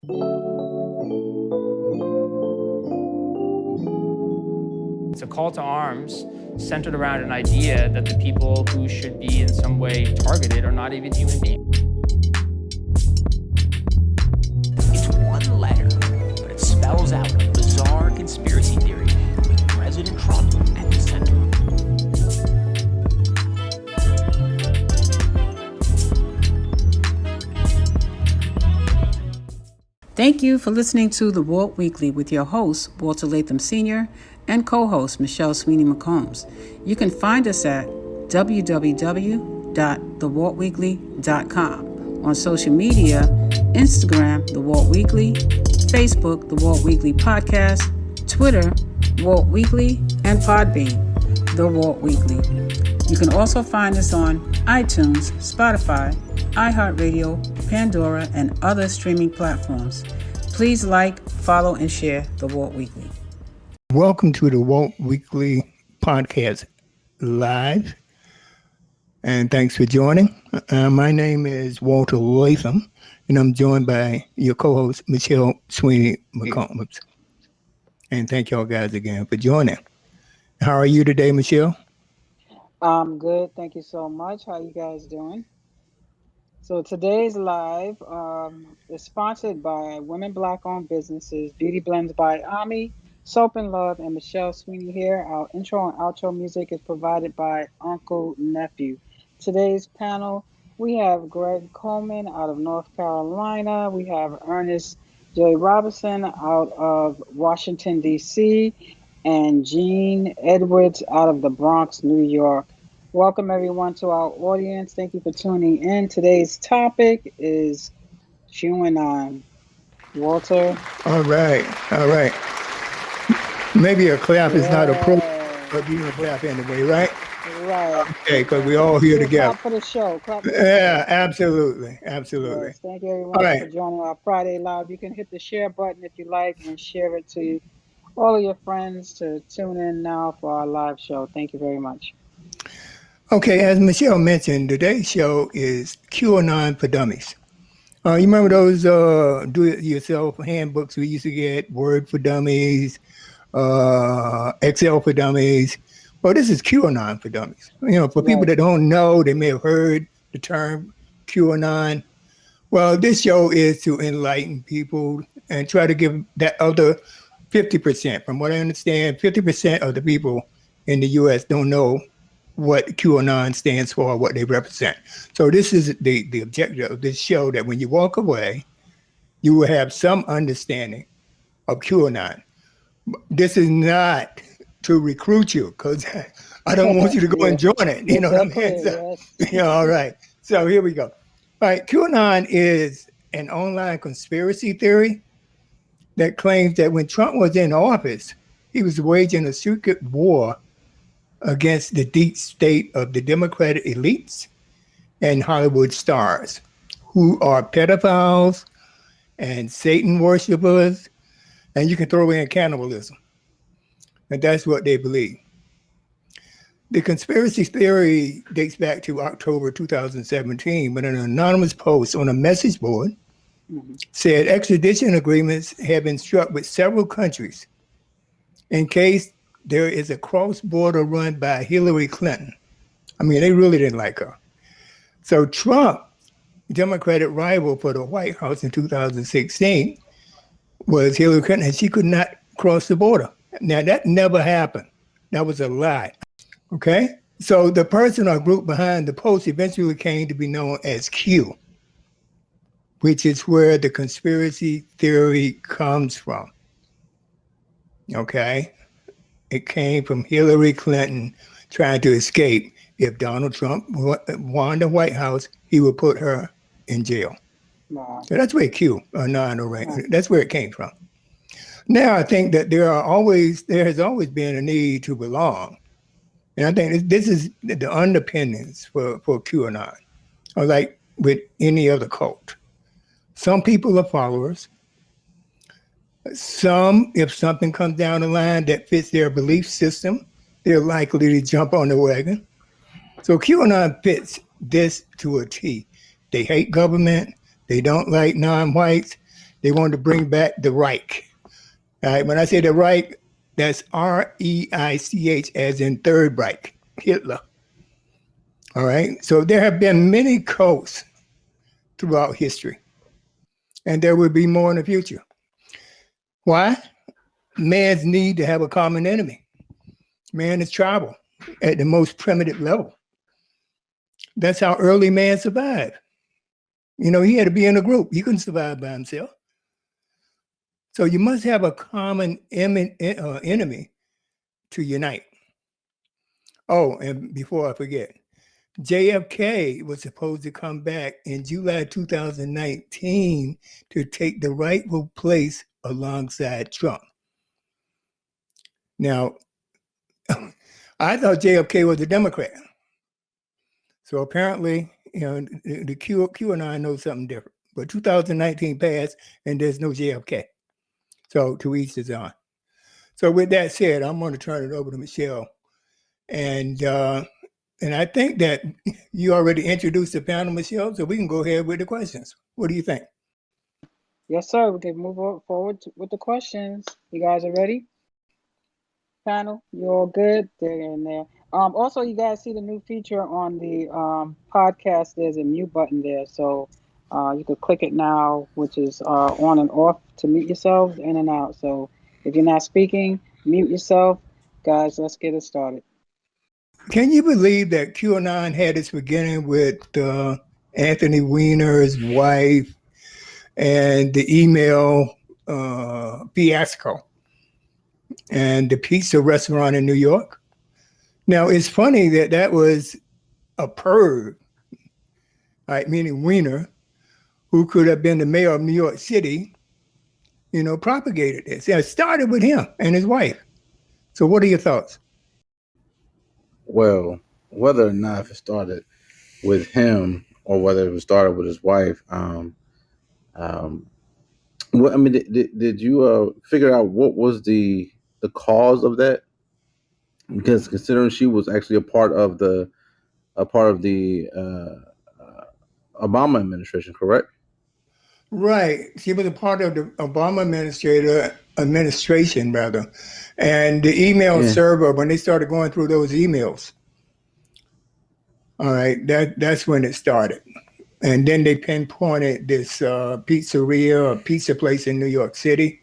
It's a call to arms centered around an idea that the people who should be in some way targeted are not even human beings. It's one letter, but it spells out a bizarre conspiracy theory with President Trump at the center. Thank you for listening to The Walt Weekly with your host, Walter Latham Sr., and co-host, Michelle Sweeney McCombs. You can find us at www.thewaltweekly.com. On social media, Instagram, The Walt Weekly, Facebook, The Walt Weekly Podcast, Twitter, Walt Weekly, and Podbean, The Walt Weekly. You can also find us on iTunes, Spotify, iHeartRadio, Pandora, and other streaming platforms. Please like, follow, and share The Walt Weekly. Welcome to the Walt Weekly Podcast Live, and thanks for joining. My name is Walter Latham, and I'm joined by your co-host, Michelle Sweeney McCombs. And thank y'all guys again for joining. How are you today, Michelle? I'm good. Thank you so much. How you guys doing? So today's live is sponsored by Women Black-Owned Businesses, Beauty Blends by Ami, Soap and Love, and Michelle Sweeney here. Our intro and outro music is provided by Uncle Nephew. Today's panel, we have Greg Coleman out of North Carolina. We have Ernest J. Robinson out of Washington, D.C., and Gene Edwards out of the Bronx, New York. Welcome, everyone, to our audience. Thank you for tuning in. Today's topic is QAnon. Walter? All right. Maybe a clap is not appropriate, but you can clap anyway, right? Right. Okay, because we're all here together. Clap for the show. Yeah, absolutely. Yes, thank you, everyone, for joining our Friday Live. You can hit the share button if you like and share it to all of your friends to tune in now for our live show. Thank you very much. Okay, as Michelle mentioned, today's show is QAnon For Dummies. You remember those do-it-yourself handbooks we used to get, Word for Dummies, Excel for Dummies? Well, this is QAnon For Dummies. You know, for people that don't know, they may have heard the term QAnon. Well, this show is to enlighten people and try to give that other 50%. From what I understand, 50% of the people in the U.S. don't know what QAnon stands for, what they represent. So this is the objective of this show, that when you walk away, you will have some understanding of QAnon. This is not to recruit you, because I don't want you to go and join it. You know what I mean? So, yeah, all right. So here we go. All right. QAnon is an online conspiracy theory that claims that when Trump was in office, he was waging a secret war against the deep state of the Democratic elites and Hollywood stars, who are pedophiles and Satan worshipers, and you can throw in cannibalism. And that's what they believe. The conspiracy theory dates back to October 2017, when an anonymous post on a message board said extradition agreements have been struck with several countries in case there is a cross-border run by Hillary Clinton. I mean, they really didn't like her. So Trump, Democratic rival for the White House in 2016, was Hillary Clinton, and she could not cross the border. Now, that never happened. That was a lie. Okay? So the person or group behind the post eventually came to be known as Q, which is where the conspiracy theory comes from. Okay? It came from Hillary Clinton trying to escape. If Donald Trump won the White House, he would put her in jail. Wow. So that's where that's where it came from. Now I think that there has always been a need to belong. And I think this is the underpinnings for QAnon, or like with any other cult. Some people are followers. Some, if something comes down the line that fits their belief system, they're likely to jump on the wagon. So QAnon fits this to a T. They hate government. They don't like non-whites. They wanted to bring back the Reich. All right, when I say the Reich, that's Reich, as in Third Reich, Hitler. All right, so there have been many cults throughout history, and there will be more in the future. Why? Man's need to have a common enemy. Man is tribal at the most primitive level. That's how early man survived. You know, he had to be in a group. He couldn't survive by himself. So you must have a common enemy to unite. Oh, and before I forget, JFK was supposed to come back in July 2019 to take the rightful place alongside Trump. Now, I thought JFK was a Democrat. So apparently, you know, the QAnon knows something different. But 2019 passed and there's no JFK. So to each his own. So with that said, I'm going to turn it over to Michelle. And I think that you already introduced the panel, Michelle, so we can go ahead with the questions. What do you think? Yes, sir. We can move forward with the questions. You guys are ready? Panel, you all good? They're in there. Also, you guys see the new feature on the podcast. There's a mute button there, so you could click it now, which is on and off to mute yourselves in and out. So if you're not speaking, mute yourself. Guys, let's get it started. Can you believe that QAnon had its beginning with Anthony Weiner's wife and the email fiasco and the pizza restaurant in New York? Now, it's funny that that was a perv, right, meaning Weiner, who could have been the mayor of New York City, you know, propagated this. It started with him and his wife. So what are your thoughts? Well, whether or not it started with him or whether it was started with his wife, what, I mean, did you figure out what was the cause of that? Because considering she was actually a part of the Obama administration, correct? Right. She was a part of the Obama administration, and the email server, when they started going through those emails, all right, that's when it started. And then they pinpointed this pizzeria or pizza place in New York City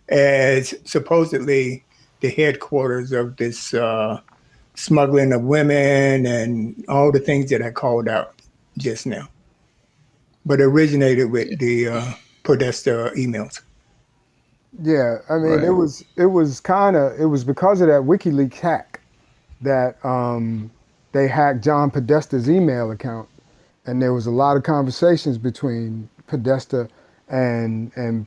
as supposedly the headquarters of this smuggling of women and all the things that I called out just now. But originated with the Podesta emails. Yeah, I mean, Right. it was because of that WikiLeaks hack that they hacked John Podesta's email account, and there was a lot of conversations between Podesta and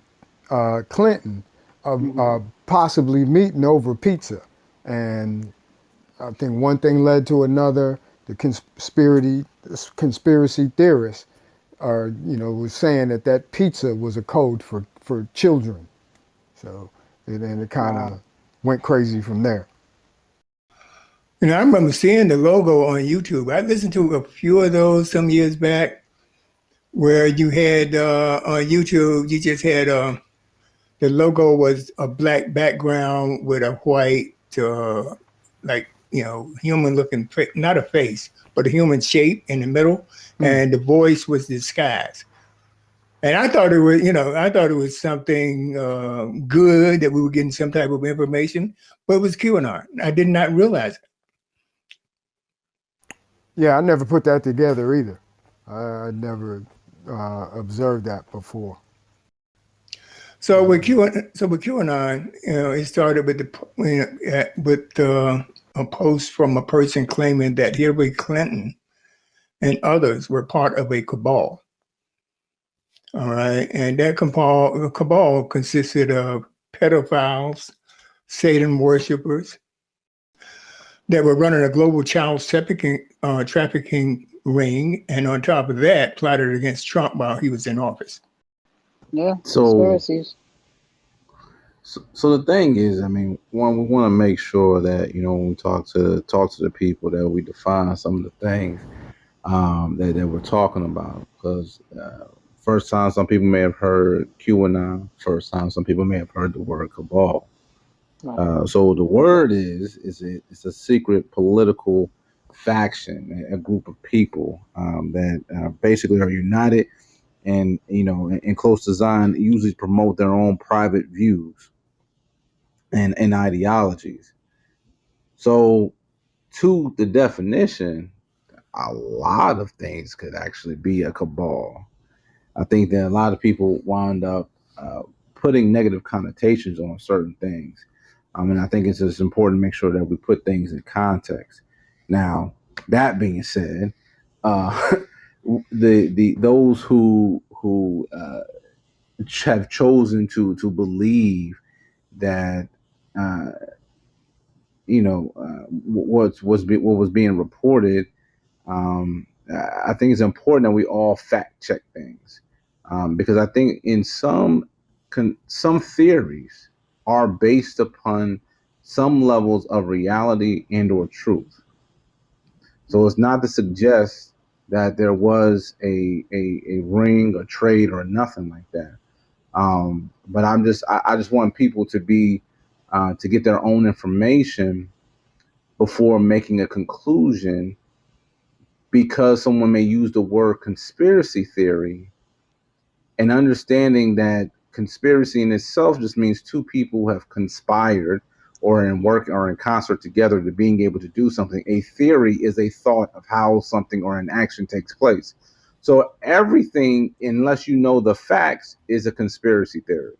Clinton of possibly meeting over pizza, and I think one thing led to another. The conspiracy theorists was saying that pizza was a code for children. So then it kind of went crazy from there. And I remember seeing the logo on YouTube. I listened to a few of those some years back where you had on YouTube, you just had the logo was a black background with a white, human looking, not a face, but a human shape in the middle. And the voice was disguised. And I thought it was something good, that we were getting some type of information, but it was QAnon. I did not realize it. Yeah, I never put that together either. I never observed that before. So with QAnon, it started with a post from a person claiming that Hillary Clinton and others were part of a cabal. All right, and that cabal consisted of pedophiles, Satan worshipers that were running a global child trafficking ring, and on top of that, plotted against Trump while he was in office. Yeah, So, conspiracies. so the thing is, I mean, one, we want to make sure that when we talk to the people, that we define some of the things that we're talking about, because First time some people may have heard QAnon. First time some people may have heard the word cabal. Right. So the word it's a secret political faction, a group of people that basically are united and in close design usually promote their own private views and ideologies. So to the definition, a lot of things could actually be a cabal. I think that a lot of people wound up putting negative connotations on certain things. And I think it's just important to make sure that we put things in context. Now, that being said, uh, the those who have chosen to believe that uh, what was being reported. I think it's important that we all fact check things because I think in some theories are based upon some levels of reality and or truth. So it's not to suggest that there was a ring, a trade, or nothing like that. But I just want people to be to get their own information before making a conclusion, because someone may use the word conspiracy theory, and understanding that conspiracy in itself just means two people have conspired or in work or in concert together to being able to do something. A theory is a thought of how something or an action takes place. So everything, unless you know the facts, is a conspiracy theory.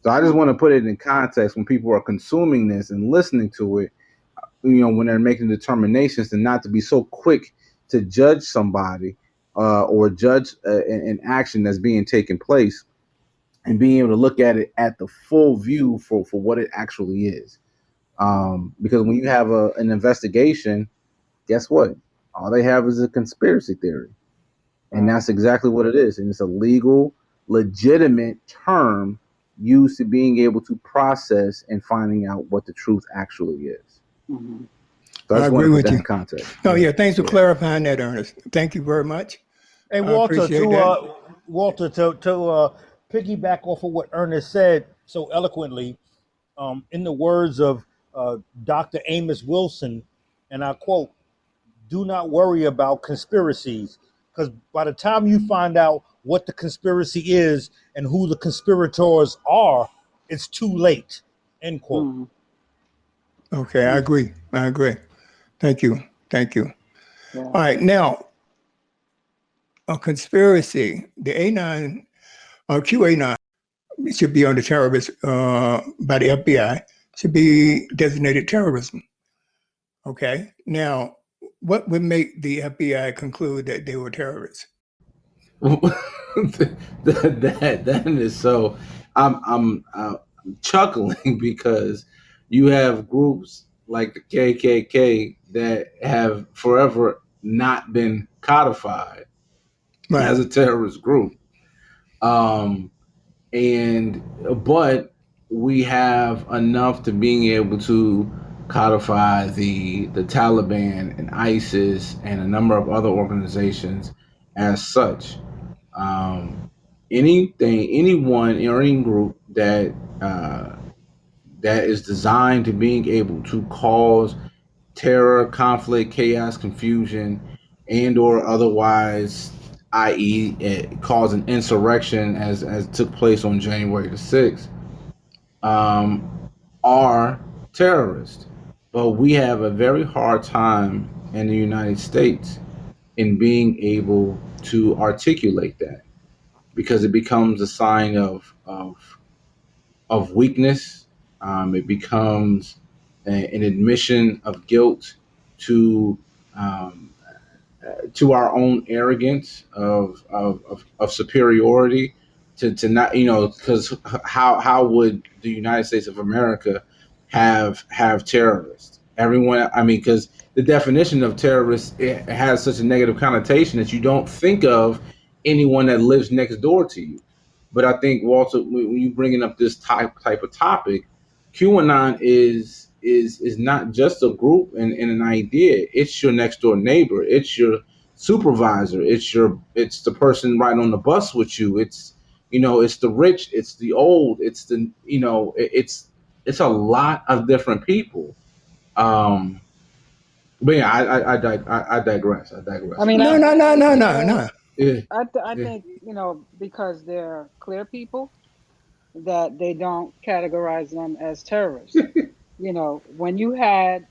So I just want to put it in context when people are consuming this and listening to it, when they're making determinations, and not to be so quick to judge somebody or judge an action that's being taken place, and being able to look at it at the full view for what it actually is. Because when you have an investigation, guess what? All they have is a conspiracy theory. And that's exactly what it is. And it's a legal, legitimate term used to being able to process and finding out what the truth actually is. Mm-hmm. So I agree with you. Context. Oh, yeah. Thanks for clarifying that, Ernest. Thank you very much. Hey, I Walter, appreciate that. Walter, to piggyback off of what Ernest said so eloquently, in the words of Dr. Amos Wilson, and I quote, "Do not worry about conspiracies, because by the time you find out what the conspiracy is and who the conspirators are, it's too late." End quote. Mm-hmm. Okay, I agree. Thank you. Yeah. All right, now, a conspiracy, the A9 or QA9 should be on the terrorist by the FBI, should be designated terrorism. Okay, now, what would make the FBI conclude that they were terrorists? that is so. I'm chuckling because you have groups like the KKK that have forever not been codified as a terrorist group, but we have enough to being able to codify the Taliban and ISIS and a number of other organizations as such. Anyone or any group that is designed to being able to cause terror, conflict, chaos, confusion, and or otherwise, i.e., cause an insurrection as took place on January the 6th, are terrorists. But we have a very hard time in the United States in being able to articulate that, because it becomes a sign of weakness. It becomes an admission of guilt to our own arrogance of superiority, to not, because how would the United States of America have terrorists? Everyone, I mean, because the definition of terrorist, it has such a negative connotation that you don't think of anyone that lives next door to you. But I think, Walter, when you bringing up this type of topic, QAnon is not just a group and an idea. It's your next door neighbor. It's your supervisor. It's the person riding on the bus with you. It's it's the rich. It's the old. It's the it's a lot of different people. Um, but yeah, I digress. I I digress. mean, No, I, no, no, I no, think no, no. Yeah, I yeah. think because they're clear people that they don't categorize them as terrorists. When you had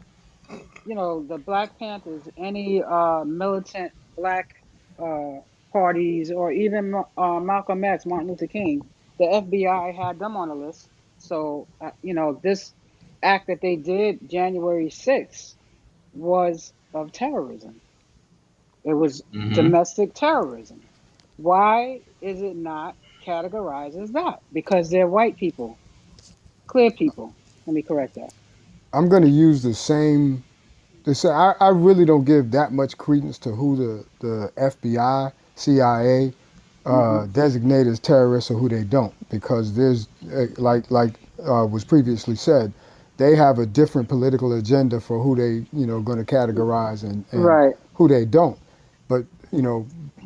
the Black Panthers, any militant Black uh, parties, or even Malcolm X, Martin Luther King, the FBI had them on the list. So this act that they did January 6th was of terrorism. It was Hmm. domestic terrorism. Why is it not categorized as that? Because they're white people, clear people. Let me correct that. I'm going to use the same. I really don't give that much credence to who the FBI, CIA Hmm. designate as terrorists or who they don't, because there's like was previously said, they have a different political agenda for who they going to categorize and Right. who they don't. But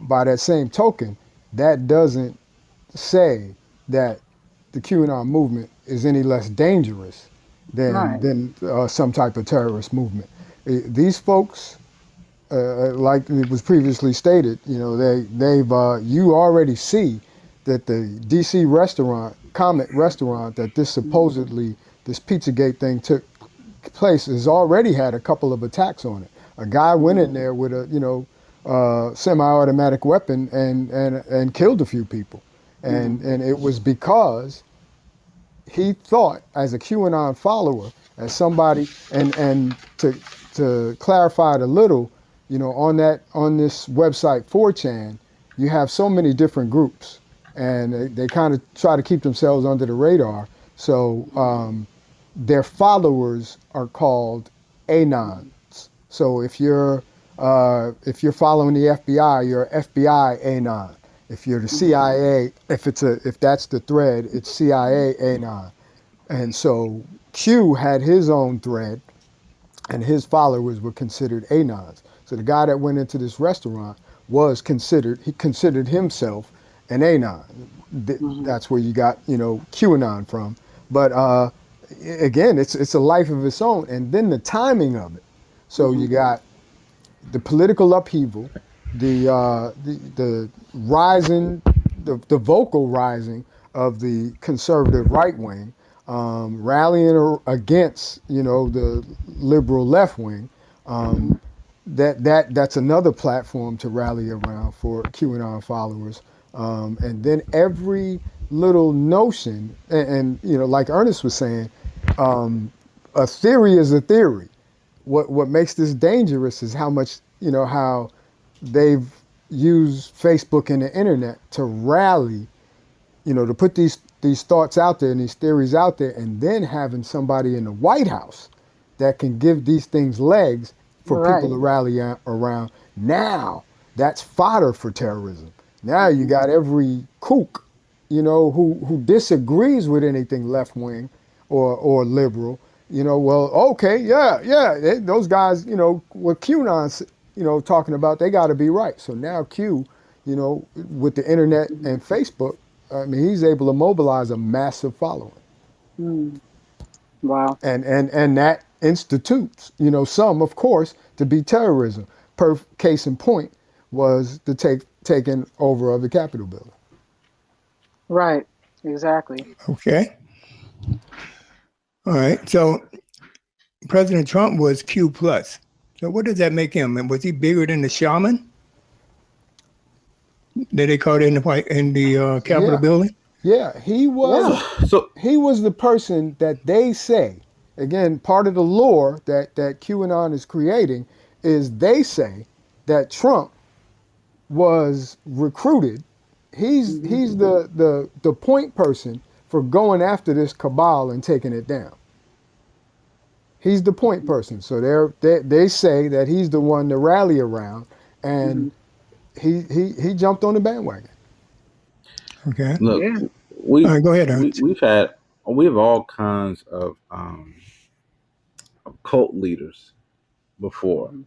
by that same token, that doesn't say that the QAnon movement is any less dangerous Right. than some type of terrorist movement. These folks, like it was previously stated, you already see that the DC restaurant, Comet restaurant, that this Mhm. supposedly this Pizzagate thing took place has already had a couple of attacks on it. A guy went in Mhm. there with a semi-automatic weapon and killed a few people, and Mhm. and it was because he thought, as a QAnon follower, as somebody, and to clarify it a little, on this website 4chan, you have so many different groups, and they kind of try to keep themselves under the radar. So their followers are called anons. So if you're following the FBI, you're FBI anon. If you're the Mhm. CIA, if that's the thread, it's CIA anon. And so Q had his own thread, and his followers were considered anons. So the guy that went into this restaurant he considered himself an anon. Mhm. That's where you got QAnon from. But again, it's a life of its own, and then the timing of it. So you Mhm. got the political upheaval, the rising, the vocal rising of the conservative right wing, rallying against the liberal left wing. Um, Mhm. that's another platform to rally around for QAnon followers. And then every little notion, and like Ernest was saying, a theory is a theory. What makes this dangerous is how much how they've used Facebook and the internet to rally, to put these thoughts out there and these theories out there, and then having somebody in the White House that can give these things legs for people Right. to rally around. Now that's fodder for terrorism. Now you Mhm. got every kook, who disagrees with anything left wing or liberal. Well, okay, yeah, those guys, what QAnon's, talking about, they got to be right. So now Q, with the internet and Facebook, I mean, he's able to mobilize a massive following, Mhm. Wow. and that institutes, some, of course, to be terrorism. Per case in point was the taking over of the Capitol building. Right. Exactly. Okay. All right. So President Trump was Q plus. So what does that make him? And was he bigger than the shaman that they called in the Capitol Yeah, building? yeah, Yeah. So he was the person that they say, again, part of the lore that QAnon is creating is they say that Trump was recruited. Mhm. He's the point person for going after this cabal and taking it down. He's the point person. So they say that he's the one to rally around, and Mhm. he jumped on the bandwagon. Okay. look, Yeah. All we right. Go ahead, we Ernst. we have all kinds of cult leaders before, Mhm.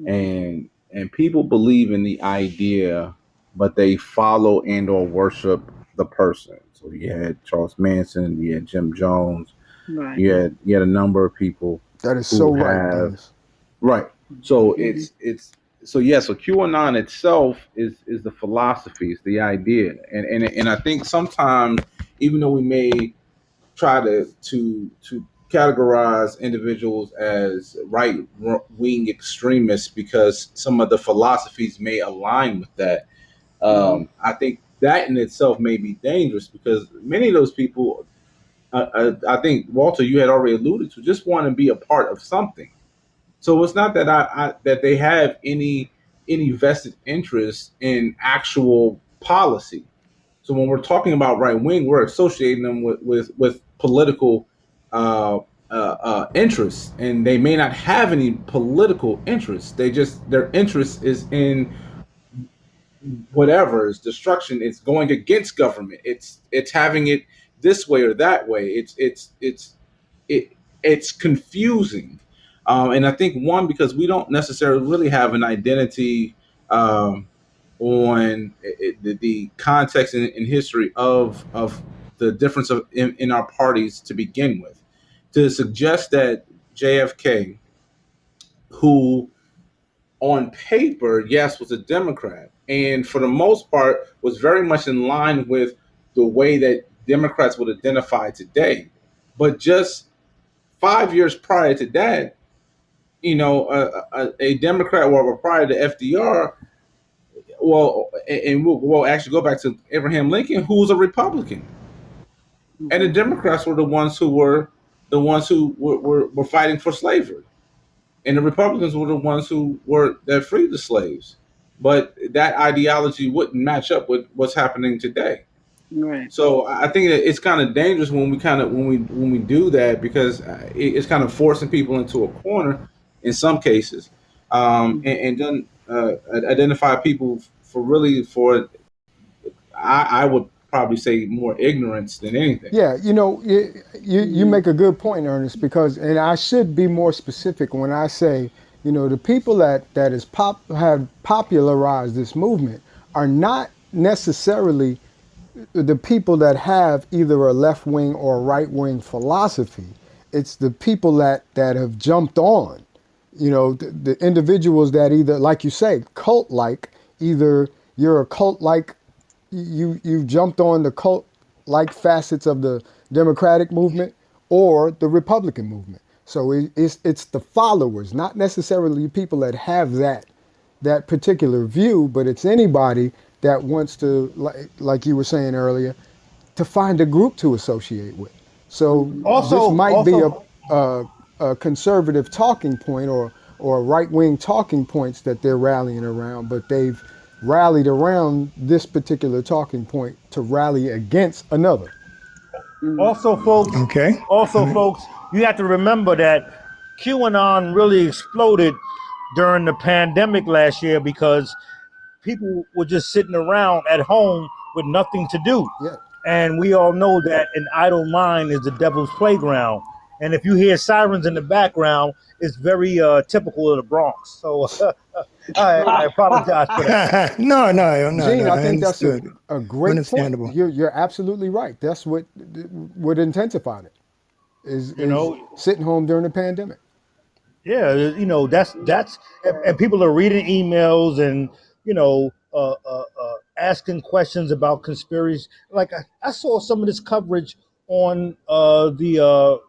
Mhm. and and people believe in the idea, but they follow and or worship the person. So you had Charles Manson, you had Jim Jones, Right. you had a number of people That is who so right, have Dennis. right. So Mhm. so QAnon itself is the philosophy, it's the idea, and I think sometimes even though we may try to categorize individuals as right wing extremists because some of the philosophies may align with that. I think that in itself may be dangerous because many of those people, I think Walter, you had already alluded to, just want to be a part of something. So it's not that that they have any vested interest in actual policy. So when we're talking about right wing, we're associating them with political interests, and they may not have any political interests. Their interest is in whatever is destruction. It's going against government. It's having it this way or that way. It it's confusing, and I think one because we don't necessarily really have an identity on the context and history of the difference in our parties to begin with. To suggest that JFK, who on paper, yes, was a Democrat, and for the most part was very much in line with the way that Democrats would identify today, but just 5 years prior to that, a Democrat, or prior to FDR, and we'll actually go back to Abraham Lincoln, who was a Republican, and the Democrats were the ones who were fighting for slavery, and the Republicans were the ones that freed the slaves. But that ideology wouldn't match up with what's happening today. Right. So I think that it's kind of dangerous when we do that because it's kind of forcing people into a corner in some cases, and then identify people for I would probably say more ignorance than anything. Yeah, you make a good point, Ernest, because, and I should be more specific when I say, the people that have popularized this movement are not necessarily the people that have either a left wing or a right wing philosophy. It's the people that have jumped on, the individuals that either, like you say, cult like, either you're a cult like, you jumped on the cult like facets of the Democratic movement or the Republican movement. So it's the followers, not necessarily people that have that particular view, but it's anybody that wants to, like you were saying earlier, to find a group to associate with. So Also, this might be also, a conservative talking point or right-wing talking points that they're rallying around, but they've rallied around this particular talking point to rally against another. Also, folks, Okay. you have to remember that QAnon really exploded during the pandemic last year because people were just sitting around at home with nothing to do. Yeah. And we all know that an idle mind is the devil's playground. And if you hear sirens in the background, it's very typical of the Bronx. So I apologize for that. No. Gene, I think that's understood. a great Understandable. point. You're absolutely right. That's what intensified it, is sitting home during the pandemic. Yeah, that's and people are reading emails and asking questions about conspiracy. Like I saw some of this coverage on the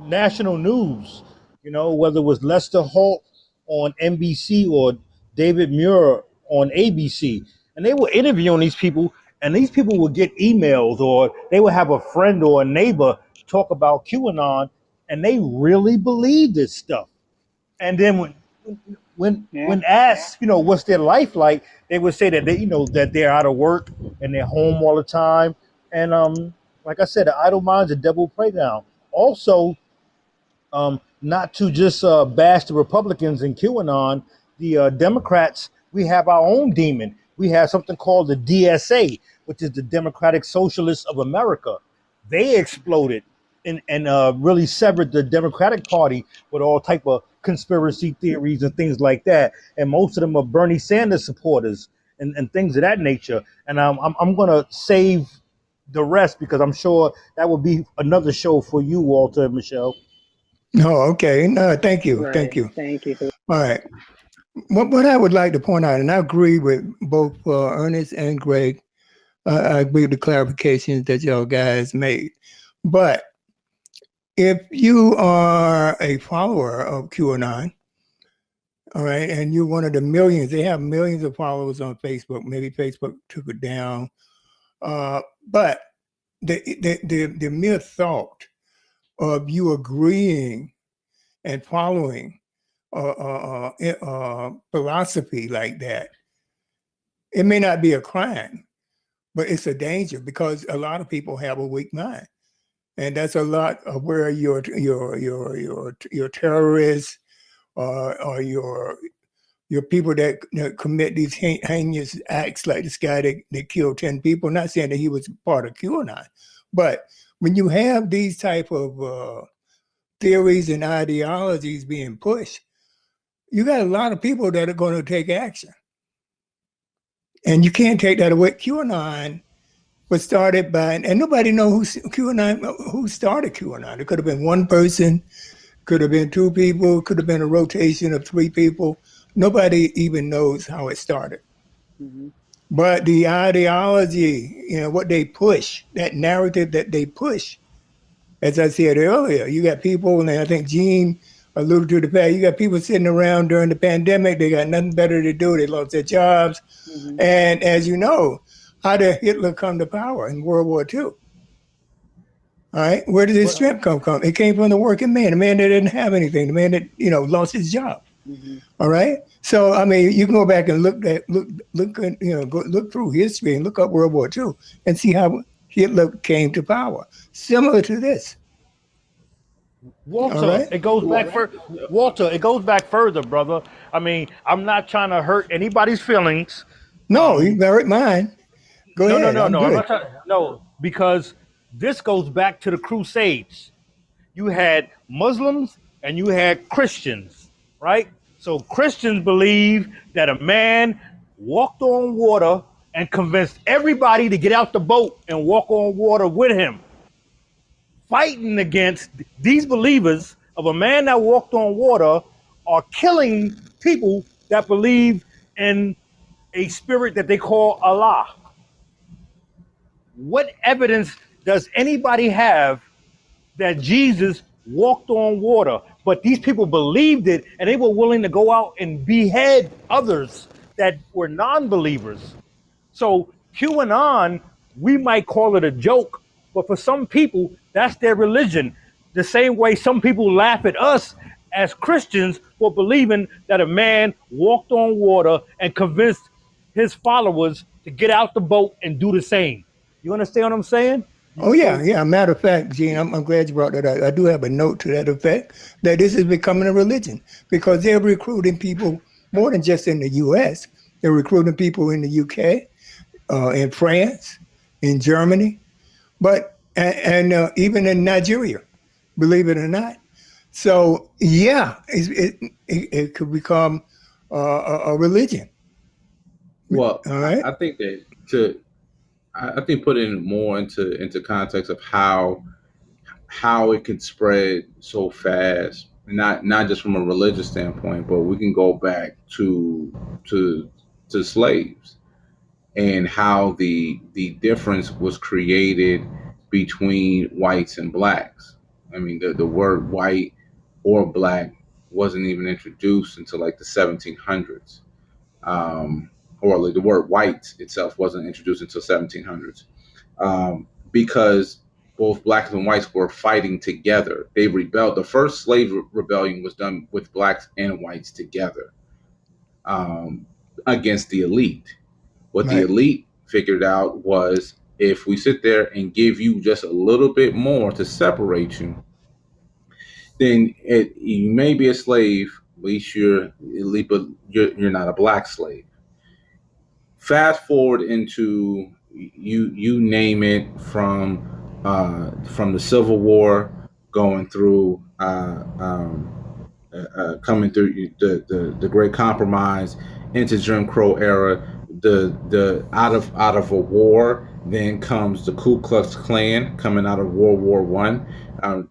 national news. Whether it was Lester Holt on NBC or David Muir on ABC, and they were interviewing these people, and these people would get emails or they would have a friend or a neighbor talk about QAnon, and they really believe this stuff. And then when asked, what's their life like, they would say that that they're out of work and they're home all the time. And like I said, the idle mind's a devil playground. Also, not to just bash the Republicans and QAnon, the Democrats, we have our own demon. We have something called the DSA, which is the Democratic Socialists of America. They exploded and really severed the Democratic Party with all type of conspiracy theories and things like that. And most of them are Bernie Sanders supporters and things of that nature. And I'm gonna save the rest because I'm sure that will be another show for you, Walter and Michelle. No, okay. No, thank you. Right. Thank you. Thank you. All right. What I would like to point out, and I agree with both Ernest and Greg, I agree with the clarifications that y'all guys made. But if you are a follower of QAnon, all right, and you're one of the millions, they have millions of followers on Facebook. Maybe Facebook took it down. But the mere thought of you agreeing and following philosophy like that, it may not be a crime, but it's a danger because a lot of people have a weak mind, and that's a lot of where your terrorists or your people that commit these heinous acts, like this guy that killed 10 people. Not saying that he was part of QAnon, but when you have these type of theories and ideologies being pushed, you got a lot of people that are going to take action. And you can't take that away. QAnon was started by, and nobody knows who started QAnon. It could have been one person, could have been two people, could have been a rotation of three people. Nobody even knows how it started. Mm-hmm. But the ideology, what they push, that narrative that they push, as I said earlier, you got people, and I think Gene alluded to the fact, you got people sitting around during the pandemic, they got nothing better to do, they lost their jobs. Mm-hmm. And as you know, how did Hitler come to power in World War II? All right, where did his strength come from? It came from the working man, the man that didn't have anything, the man that lost his job. Mm-hmm. All right, so I mean, you can go back and look through history and look up World War II and see how Hitler came to power. Similar to this. Walter, right? it goes back Walter, it goes back further, brother. I mean, I'm not trying to hurt anybody's feelings. No, you hurt mine. Go ahead. No. I'm not trying, no, because this goes back to the Crusades. You had Muslims and you had Christians, right? So Christians believe that a man walked on water and convinced everybody to get out the boat and walk on water with him. Fighting against these believers of a man that walked on water are killing people that believe in a spirit that they call Allah. What evidence does anybody have that Jesus walked on water? But these people believed it and they were willing to go out and behead others that were non-believers. So QAnon, we might call it a joke, but for some people, that's their religion. The same way some people laugh at us as Christians for believing that a man walked on water and convinced his followers to get out the boat and do the same. You understand what I'm saying? Oh, yeah. Matter of fact, Gene, I'm glad you brought that up. I do have a note to that effect, that this is becoming a religion because they're recruiting people more than just in the U.S. They're recruiting people in the U.K., in France, in Germany, but and even in Nigeria, believe it or not. So, yeah, it could become a religion. Well, all right. I think that I think putting more into context of how it can spread so fast, not just from a religious standpoint, but we can go back to slaves and how the difference was created between whites and blacks. I mean, the word white or black wasn't even introduced until like the 1700s. Or like the word white itself wasn't introduced until 1700s, because both blacks and whites were fighting together. They rebelled. The first slave rebellion was done with blacks and whites together against the elite. What the elite figured out was, if we sit there and give you just a little bit more to separate you, then you may be a slave, at least you're elite, but you're not a black slave. Fast forward into you name it, from from the Civil War going through coming through the Great Compromise into Jim Crow era. The out of a war, then comes the Ku Klux Klan coming out of World War One,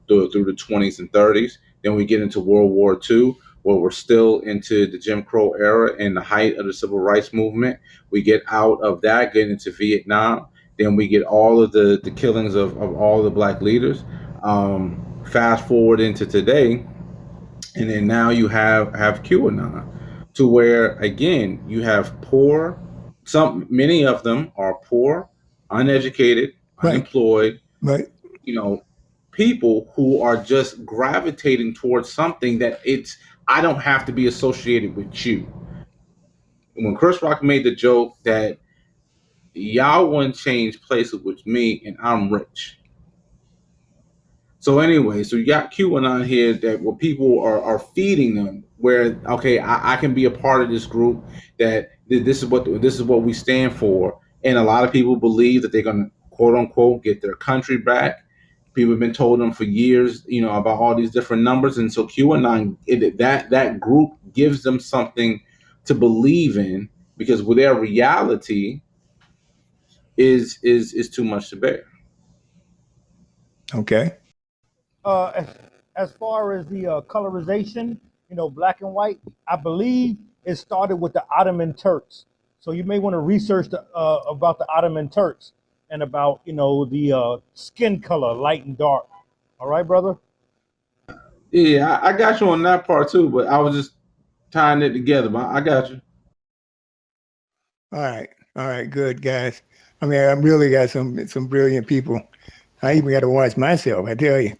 through the 20s and 30s. Then we get into World War Two, where we're still into the Jim Crow era and the height of the civil rights movement. We get out of that, get into Vietnam. Then we get all of the killings of all the black leaders. Fast forward into today, and then now you have QAnon, to where again you have poor. Many of them are poor, uneducated, Right. unemployed. Right. You know, people who are just gravitating towards something that I don't have to be associated with you. When Chris Rock made the joke that y'all wouldn't change places with me and I'm rich. So anyway, so you got QAnon here that where people are feeding them, where okay, I can be a part of this group, that this is what we stand for, and a lot of people believe that they're going to quote unquote get their country back. People have been told them for years, about all these different numbers, and so QAnon, that group gives them something to believe in, because with their reality is too much to bear. Okay. uh, as far as the colorization, black and white, I believe it started with the Ottoman Turks. So you may want to research about the Ottoman Turks and about the skin color, light and dark. All right, brother. Yeah, I got you on that part too, but I was just tying it together. But I got you. All right. All right. Good, guys. I mean, I really got some brilliant people. I even got to watch myself, I tell you.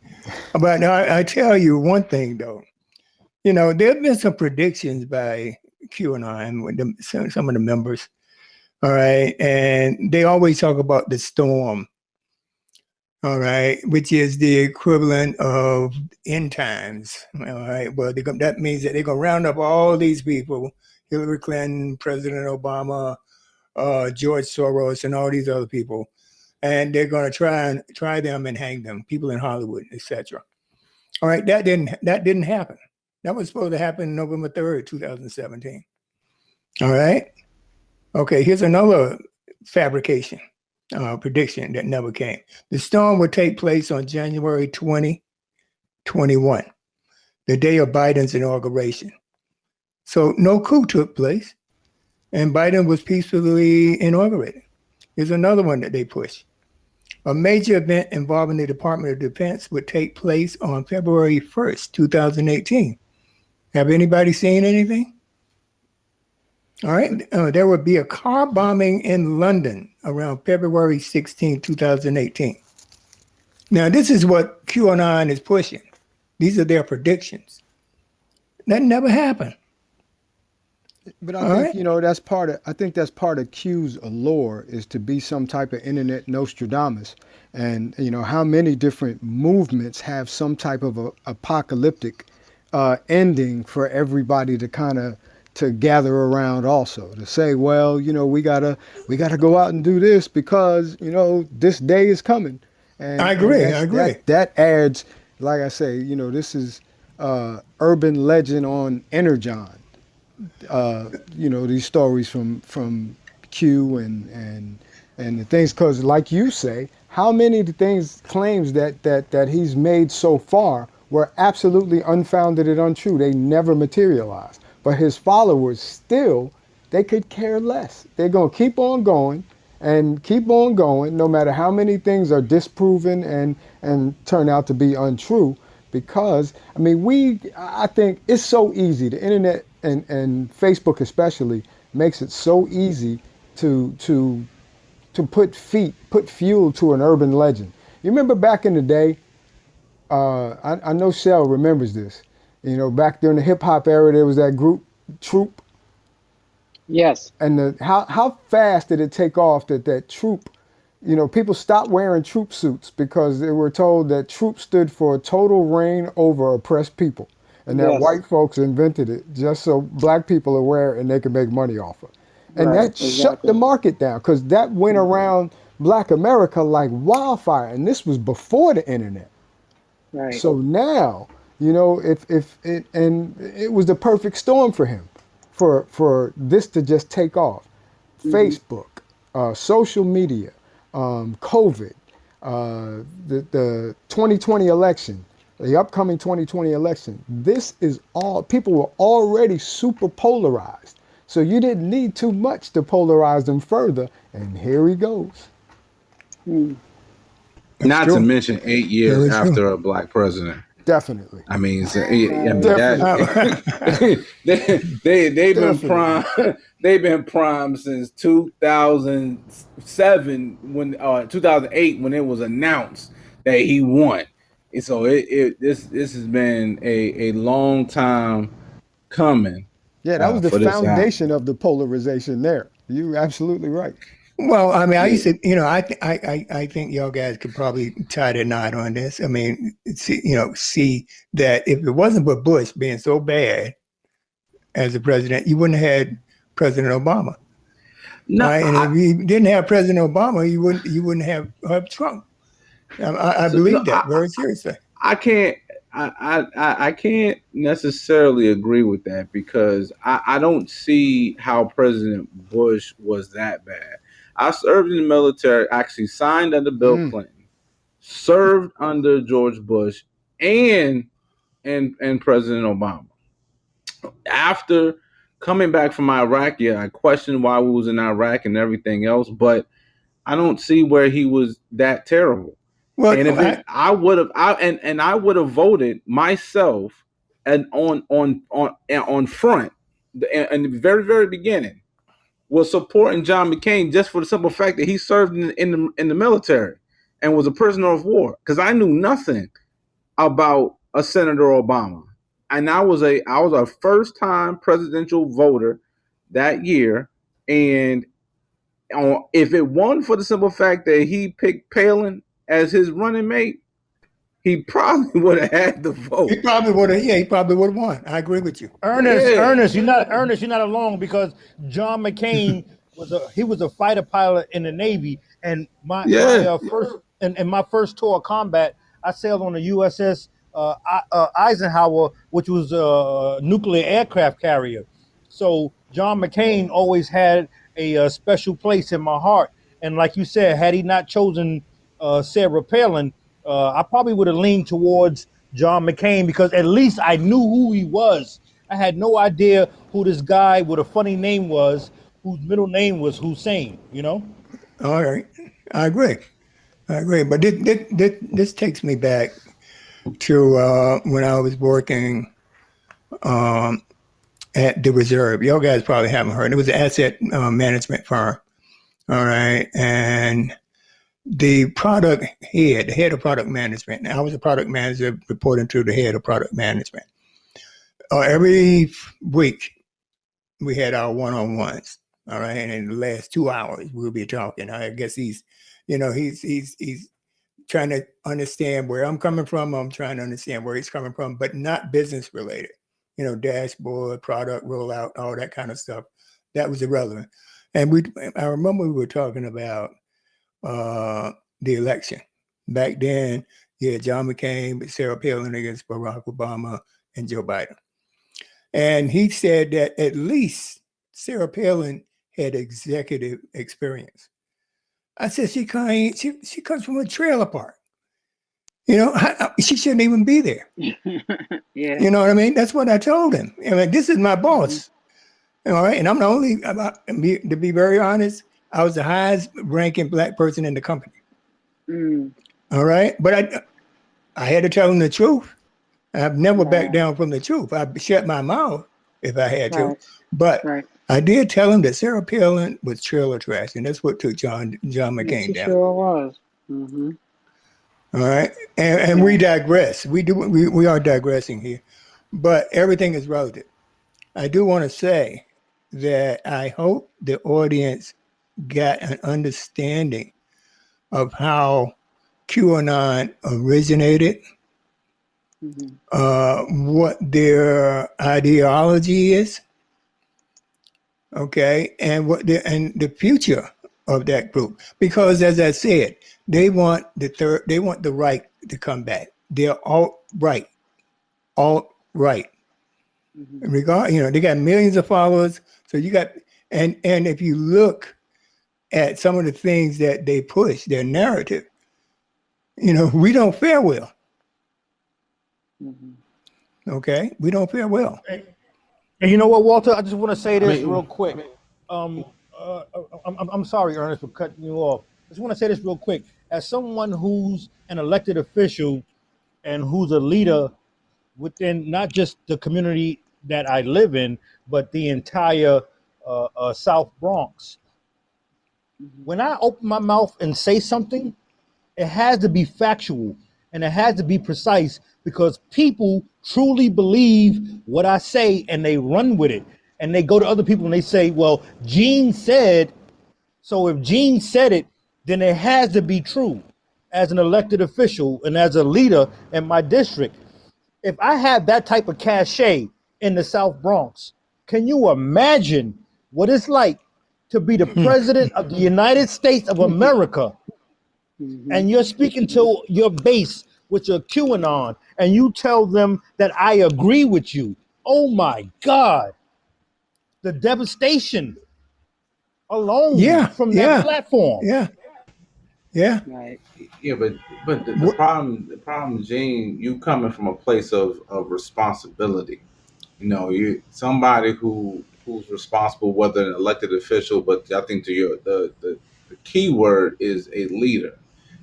But I tell you one thing, though. There have been some predictions by QAnon with some of the members. All right. And they always talk about the storm. All right. Which is the equivalent of end times. All right. Well, that means that they're going to round up all these people: Hillary Clinton, President Obama, George Soros, and all these other people. And they're going to try them and hang them, people in Hollywood, etc. All right. That didn't happen. That was supposed to happen November 3rd, 2017. All right. Okay, here's another fabrication prediction that never came. The storm would take place on January 2021, the day of Biden's inauguration. So no coup took place, and Biden was peacefully inaugurated. Here's another one that they pushed. A major event involving the Department of Defense would take place on February 1st, 2018. Have anybody seen anything? All right. There would be a car bombing in London around February 16, 2018. Now, this is what QAnon is pushing. These are their predictions. That never happened. But All I think right. that's part of. I think that's part of Q's allure, is to be some type of internet Nostradamus, and how many different movements have some type of a apocalyptic ending for everybody to kind of to gather around, also to say, well, we gotta go out and do this because this day is coming, and I agree. I agree. that adds, like I say, this is urban legend on Energon. These stories from Q and the things, because like you say, how many claims that he's made so far were absolutely unfounded and untrue. They never materialized. But his followers still, they could care less. They're going to keep on going and keep on going, no matter how many things are disproven and turn out to be untrue. Because, I think it's so easy. The internet and Facebook especially makes it so easy to put fuel to an urban legend. You remember back in the day, I know Shell remembers this. Back during the hip hop era, there was that group Troop, Yes. and how fast did it take off that Troop? People stopped wearing troop suits because they were told that Troop stood for total reign over oppressed people, and that Yes. white folks invented it just so black people are wear and they can make money off of. And Right. that shut the Exactly. market down because that went around Black America like wildfire, and this was before the internet. Right. So now, you know, if it, and it was the perfect storm for him, for this to just take off. Facebook, social media, COVID, the 2020 election, the upcoming 2020 election. This is all, people were already super polarized. So you didn't need too much to polarize them further. And here he goes. Not to true. mention 8 years Very true. after a black president. Definitely. I mean, Definitely. they've been Definitely. prime. They've been prime since 2007 when 2008 when it was announced that he won. And so this has been a long time coming. Yeah, that was the For this to happen. foundation of the polarization there. You're absolutely right. Well, I mean, I used to, you know, I think y'all guys could probably tie the knot on this. I mean, see that if it wasn't for Bush being so bad as a president, you wouldn't have had President Obama. No, right? And if you didn't have President Obama, you wouldn't have Trump. I believe that very seriously. I can't necessarily agree with that because I don't see how President Bush was that bad. I served in the military, actually signed under Bill Clinton, served under George Bush and President Obama. After coming back from Iraq, yeah, I questioned why we was in Iraq and everything else, but I don't see where he was that terrible. Well, and if I would have voted myself and on front in the very, very beginning was supporting John McCain just for the simple fact that he served in the military and was a prisoner of war, because I knew nothing about a Senator Obama. And I was a first time presidential voter that year, and if it wasn't for the simple fact that he picked Palin as his running mate, he probably would have had the vote. He probably would have. Yeah, he probably would have won. I agree with you, Ernest. You're not alone, because John McCain was a fighter pilot in the Navy, and my first tour of combat, I sailed on the USS Eisenhower, which was a nuclear aircraft carrier. So John McCain always had a special place in my heart. And like you said, had he not chosen Sarah Palin, I probably would have leaned towards John McCain, because at least I knew who he was. I had no idea who this guy with a funny name was, whose middle name was Hussein, you know? All right. I agree. But this takes me back to when I was working at the Reserve. Y'all guys probably haven't heard. It was an asset management firm. All right. And the head of product management. I was a product manager reporting to the head of product management. Every week we had our one-on-ones. All right. And in the last 2 hours, we'll be talking. I guess he's trying to understand where I'm coming from. I'm trying to understand where he's coming from, but not business related. Dashboard, product rollout, all that kind of stuff. That was irrelevant. And I remember we were talking about the election. Back then, John McCain, Sarah Palin against Barack Obama and Joe Biden. And he said that at least Sarah Palin had executive experience. I said, she comes from a trailer park. She shouldn't even be there. Yeah. You know what I mean? That's what I told him. I mean, this is my boss. All right. And I'm the only, to be very honest, I was the highest ranking black person in the company. All right. But I had to tell him the truth. I've never backed down from the truth. I shut my mouth if I had to. But I did tell him that Sarah Palin was trailer trash, and that's what took John McCain down. Sure was. Mm-hmm. All right. And we digress. We are digressing here. But everything is relative. I do want to say that I hope the audience got an understanding of how QAnon originated, what their ideology is, okay, and the future of that group, because as I said, they want the right to come back. They're all right. They got millions of followers. So you got, and if you look at some of the things that they push, their narrative, we don't fare well. Okay, we don't fare well. And you know what, Walter? I just want to say this real quick. I'm sorry, Ernest, for cutting you off. I just want to say this real quick. As someone who's an elected official and who's a leader within not just the community that I live in, but the entire South Bronx, when I open my mouth and say something, it has to be factual and it has to be precise, because people truly believe what I say and they run with it. And they go to other people and they say, well, Gene said, so if Gene said it, then it has to be true. As an elected official and as a leader in my district, if I have that type of cachet in the South Bronx, can you imagine what it's like to be the president of the United States of America, and you're speaking to your base with your QAnon, and you tell them that I agree with you? Oh my God. The devastation alone from that platform. Right. Yeah, but the problem, Gene, you coming from a place of responsibility. You somebody who's responsible, whether an elected official, but I think the key word is a leader.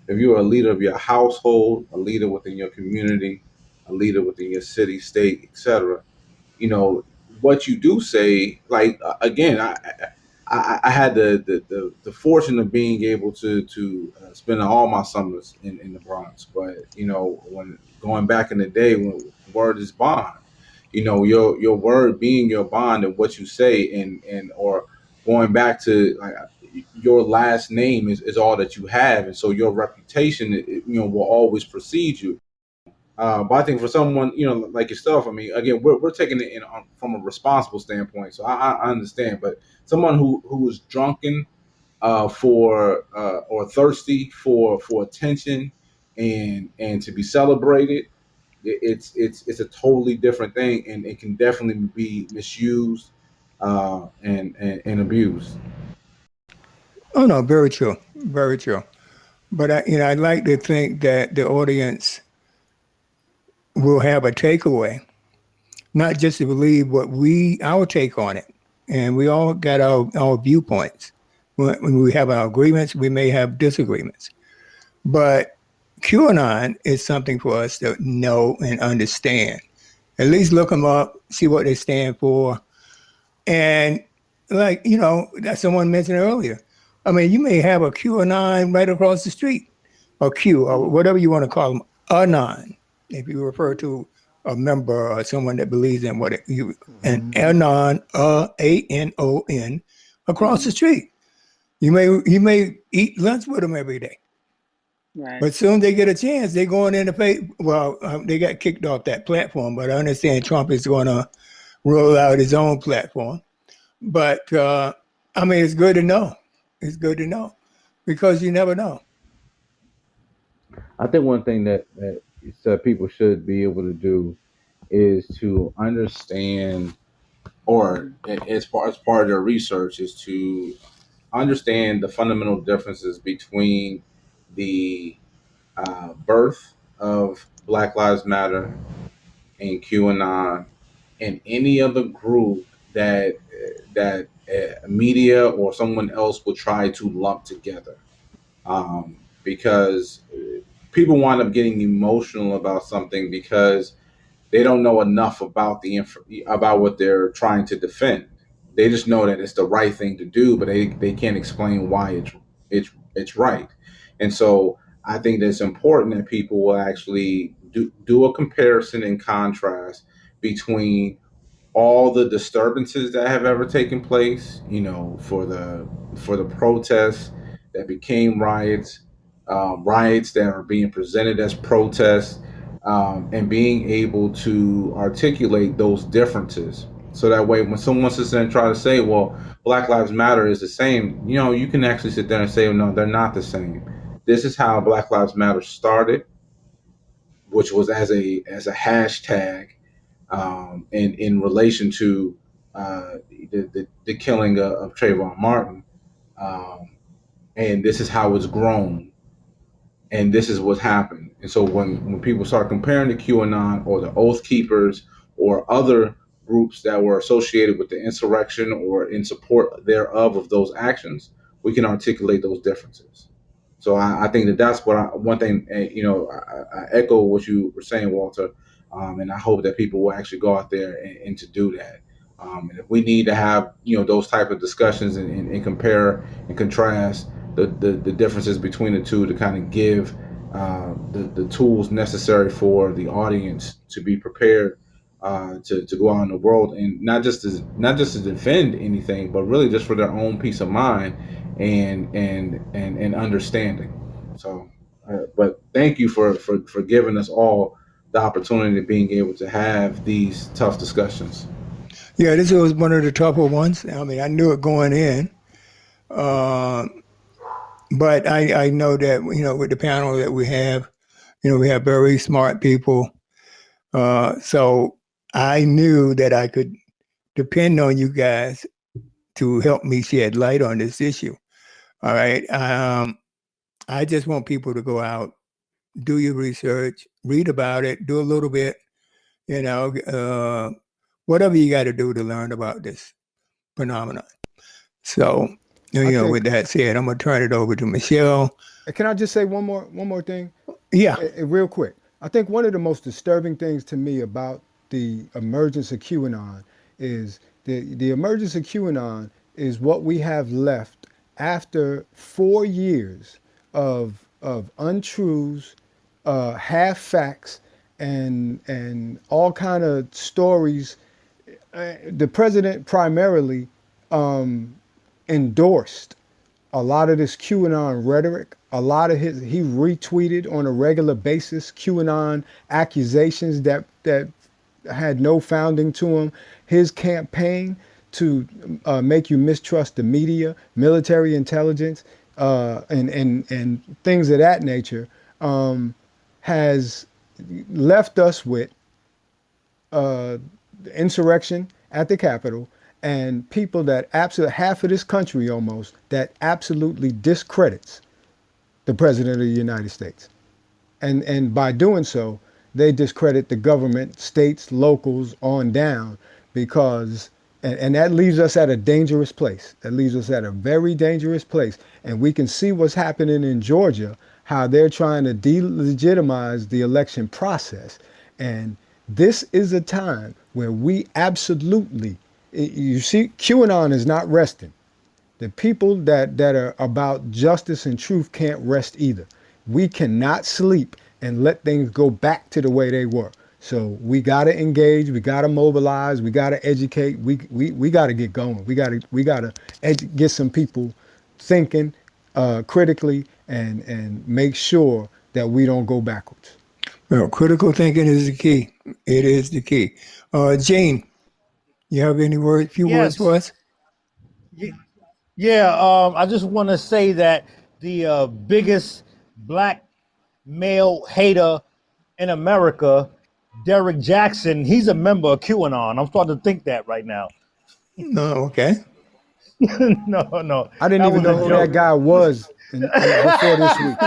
If you're a leader of your household, a leader within your community, a leader within your city, state, etc., what you do say, like, again, I had the fortune of being able to spend all my summers in the Bronx. But when going back in the day, when word is bond, your word being your bond, and what you say, and or going back to, like, your last name is all that you have, and so your reputation will always precede you. But I think for someone, like yourself, I mean, again, we're taking it from a responsible standpoint. So I understand, but someone who is drunken for or thirsty for attention and to be celebrated, it's a totally different thing, and it can definitely be misused and abused. Oh no, very true, very true. But I'd like to think that the audience will have a takeaway, not just to believe our take on it. And we all got our viewpoints. When we have our agreements, we may have disagreements. But QAnon is something for us to know and understand. At least look them up, see what they stand for. And like, that someone mentioned earlier, I mean, you may have a QAnon right across the street, or Q, or whatever you want to call them, anon. If you refer to a member or someone that believes in an anon, ANON, across the street. You may eat lunch with them every day. Right. But soon they get a chance, they going in the face. Well, they got kicked off that platform, but I understand Trump is going to roll out his own platform. But I mean, it's good to know. It's good to know, because you never know. I think one thing that people should be able to do is to understand, or as part of their research, is to understand the fundamental differences between the birth of Black Lives Matter and QAnon and any other group that media or someone else will try to lump together, because people wind up getting emotional about something because they don't know enough about about what they're trying to defend. They just know that it's the right thing to do, but they can't explain why it's right. And so I think that it's important that people will actually do a comparison and contrast between all the disturbances that have ever taken place, for the protests that became riots, riots that are being presented as protests, and being able to articulate those differences. So that way, when someone sits there and try to say, well, Black Lives Matter is the same, you can actually sit there and say, no, they're not the same. This is how Black Lives Matter started, which was as a hashtag, in relation to the killing of Trayvon Martin, and this is how it's grown, and this is what's happened. And so when people start comparing the QAnon or the Oath Keepers or other groups that were associated with the insurrection or in support thereof of those actions, we can articulate those differences. So I think that's one thing. I echo what you were saying, Walter, and I hope that people will actually go out there and to do that. And if we need to have those type of discussions and compare and contrast the differences between the two to kind of give the tools necessary for the audience to be prepared to go out in the world, and not just to defend anything, but really just for their own peace of mind and understanding. So, but thank you for giving us all the opportunity of being able to have these tough discussions. Yeah, this was one of the tougher ones. I mean, I knew it going in, but I know that with the panel that we have, we have very smart people. So I knew that I could depend on you guys to help me shed light on this issue. All right. I just want people to go out, do your research, read about it, do a little bit, whatever you got to do to learn about this phenomenon. So, with that said, I'm going to turn it over to Michelle. Can I just say one more thing? Yeah. Real quick. I think one of the most disturbing things to me about the emergence of QAnon is the emergence of QAnon is what we have left after 4 years of untruths, half facts, and all kind of stories. The president primarily endorsed a lot of this QAnon rhetoric. A lot of he retweeted on a regular basis QAnon accusations that had no founding to them. His campaign to make you mistrust the media, military intelligence, and things of that nature has left us with insurrection at the Capitol and people that absolutely, half of this country almost, that absolutely discredits the President of the United States. And by doing so, they discredit the government, states, locals, on down, because, and that leaves us at a dangerous place. That leaves us at a very dangerous place. And we can see what's happening in Georgia, how they're trying to delegitimize the election process. And this is a time where we absolutely, you see, QAnon is not resting. The people that are about justice and truth can't rest either. We cannot sleep and let things go back to the way they were. So we got to engage, we got to mobilize, we got to educate, we got to get going. We got to get some people thinking critically and make sure that we don't go backwards. Well, critical thinking is the key. It is the key. Gene, you have any few words for us? Yeah, I just want to say that the biggest black male hater in America, Derek Jackson, he's a member of QAnon. I'm starting to think that right now. No, okay. No. I didn't even know who that guy was before this week.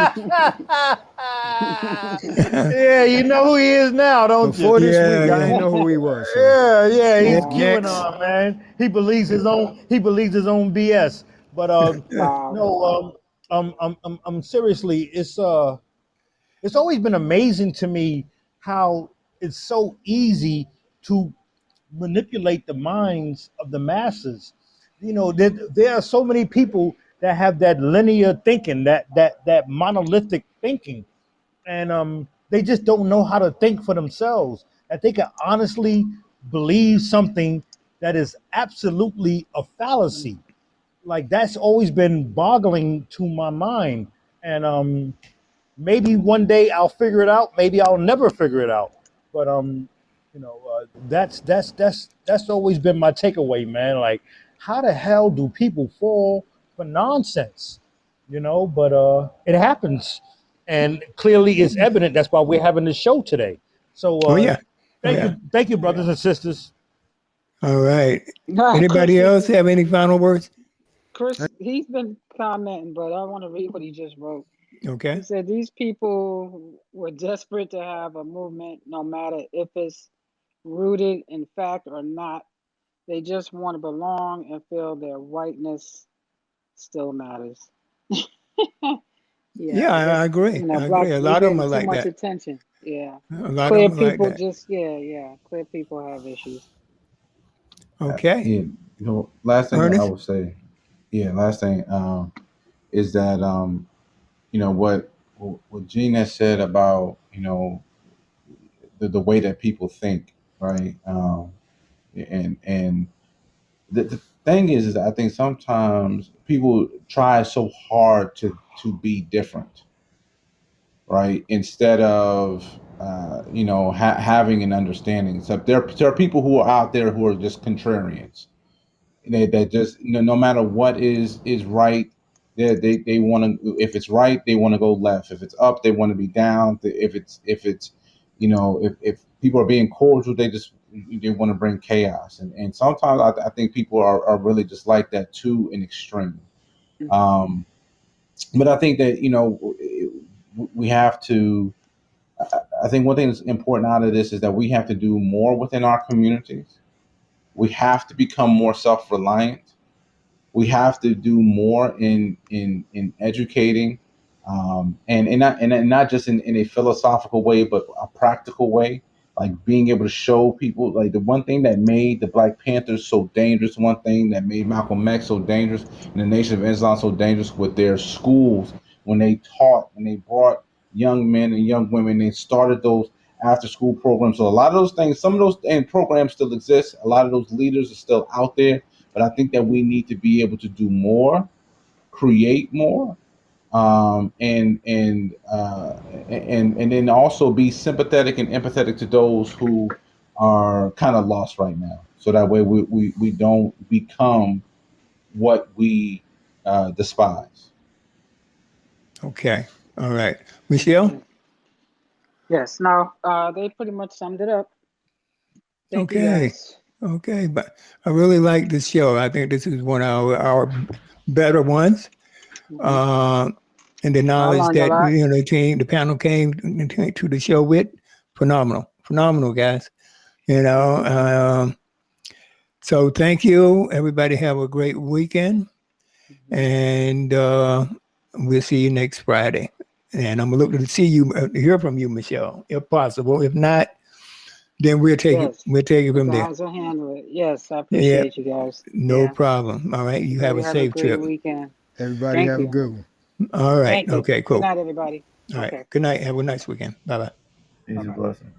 Yeah, you know who he is now, don't you? Before this week, I didn't know who he was. So. Yeah, he's QAnon, man. He believes his own BS. But no, I'm seriously, it's always been amazing to me how it's so easy to manipulate the minds of the masses. There are so many people that have that linear thinking, that monolithic thinking, and they just don't know how to think for themselves. That they can honestly believe something that is absolutely a fallacy. Like, that's always been boggling to my mind, and maybe one day I'll figure it out. Maybe I'll never figure it out. But That's always been my takeaway, man. Like, how the hell do people fall for nonsense? But it happens, and clearly it's evident. That's why we're having this show today. So Oh yeah. Oh thank yeah. you, brothers and sisters. All right. Chris, Anybody else have any final words? He's been commenting, but I want to read what he just wrote. He Okay. said these people were desperate to have a movement, no matter if it's rooted in fact or not. They just want to belong and feel their whiteness still matters. Yeah, Yeah, I guess, I agree. I black, agree. A we lot of them getting are too like much that. attention. Yeah. A lot of Clear them are like people that. just, clear people have issues. Okay. Yeah, last thing I Ernest? would say, last thing is that what Gina said about the way that people think, right? And the thing is I think sometimes people try so hard to be different, right? Instead of having an understanding. So there are people who are out there who are just contrarians. That just no matter what is right, they want to. If it's right, they want to go left. If it's up, they want to be down. If it's if people are being cordial, they want to bring chaos. And sometimes I think people are really just like that to an extreme. Um, but I think that we have to. I think one thing that's important out of this is that we have to do more within our communities. We have to become more self-reliant. We have to do more in educating, and not just in a philosophical way, but a practical way, like being able to show people. Like the one thing that made the Black Panthers so dangerous, one thing that made Malcolm X so dangerous, and the Nation of Islam so dangerous with their schools, when they taught and they brought young men and young women, they started those after school programs. So a lot of those things, some of those and programs still exist. A lot of those leaders are still out there, but I think that we need to be able to do more, create more, and then also be sympathetic and empathetic to those who are kind of lost right now. So that way we don't become what we despise. Okay. All right. Michelle? Yes, no, they pretty much summed it up. Thank you Okay. guys. Okay. But I really like this show. I think this is one of our better ones. Hmm. And the I knowledge learned a that lot. the panel came to the show with, phenomenal, guys. So thank you, everybody. Have a great weekend, and we'll see you next Friday. And I'm looking to see you, hear from you, Michelle, if possible. If not, then we'll take it. Yes, We'll take it the from there. guys will handle it. Yes, I Yeah, appreciate you guys. no Yeah, problem. All right, you have you a have a safe great trip. weekend. Everybody Thank have a you. good one. All right. Thank you. Okay. Good Cool. night, everybody. All right. Okay, Good night. Have a nice weekend. Bye bye. Peace and bye-bye. blessings.